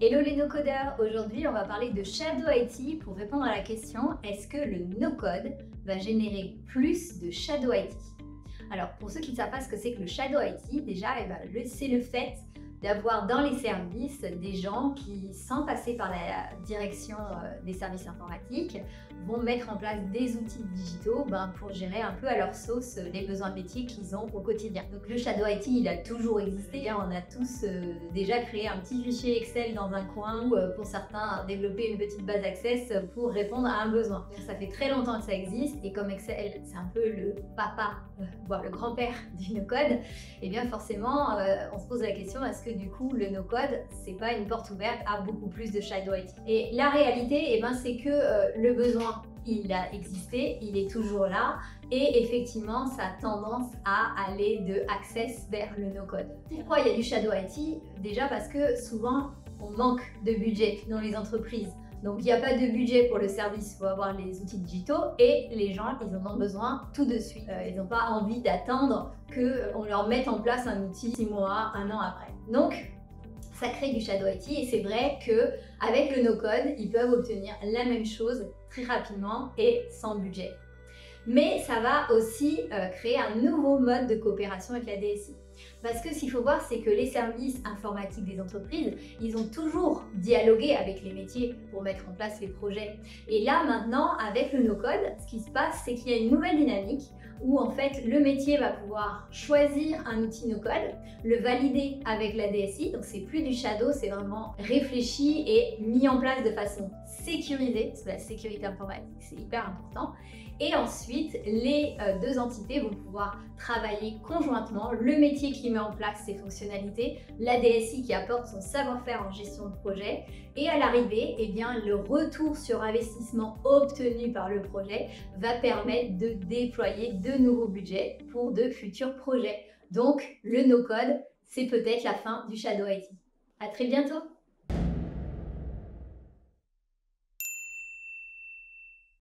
Hello les no-codeurs, aujourd'hui on va parler de Shadow IT pour répondre à la question est-ce que le no-code va générer plus de Shadow IT? Alors pour ceux qui ne savent pas ce que c'est que le Shadow IT, déjà c'est le fait d'avoir dans les services des gens qui, sans passer par la direction des services informatiques, vont mettre en place des outils digitaux pour gérer un peu à leur sauce les besoins métiers qu'ils ont au quotidien. Donc le Shadow IT, il a toujours existé. On a tous déjà créé un petit fichier Excel dans un coin ou pour certains développer une petite base Access pour répondre à un besoin. Donc, ça fait très longtemps que ça existe et comme Excel, c'est un peu le papa, voire le grand-père du no-code, et bien forcément, on se pose la question est-ce que du coup le no-code, c'est pas une porte ouverte à beaucoup plus de Shadow IT? Et la réalité, c'est que le besoin il a existé, il est toujours là et effectivement ça a tendance à aller de Access vers le no-code. Pourquoi il y a du Shadow IT? Déjà parce que souvent on manque de budget dans les entreprises. Donc il n'y a pas de budget pour le service, il faut avoir les outils digitaux et les gens ils en ont besoin tout de suite. Ils n'ont pas envie d'attendre qu'on leur mette en place un outil 6 mois, 1 an après. Donc ça crée du Shadow IT et c'est vrai qu'avec le no-code, ils peuvent obtenir la même chose très rapidement et sans budget. Mais ça va aussi créer un nouveau mode de coopération avec la DSI. Parce que ce qu'il faut voir, c'est que les services informatiques des entreprises, ils ont toujours dialogué avec les métiers pour mettre en place les projets. Et là, maintenant, avec le no-code, ce qui se passe, c'est qu'il y a une nouvelle dynamique où en fait le métier va pouvoir choisir un outil no-code, le valider avec la DSI, donc c'est plus du shadow, c'est vraiment réfléchi et mis en place de façon sécurisée, parce que la sécurité informatique c'est hyper important, et ensuite les deux entités vont pouvoir travailler conjointement, le métier qui met en place ses fonctionnalités, la DSI qui apporte son savoir-faire en gestion de projet, et à l'arrivée, le retour sur investissement obtenu par le projet va permettre de déployer de nouveaux budgets pour de futurs projets. Donc, le no-code, c'est peut-être la fin du Shadow IT. À très bientôt!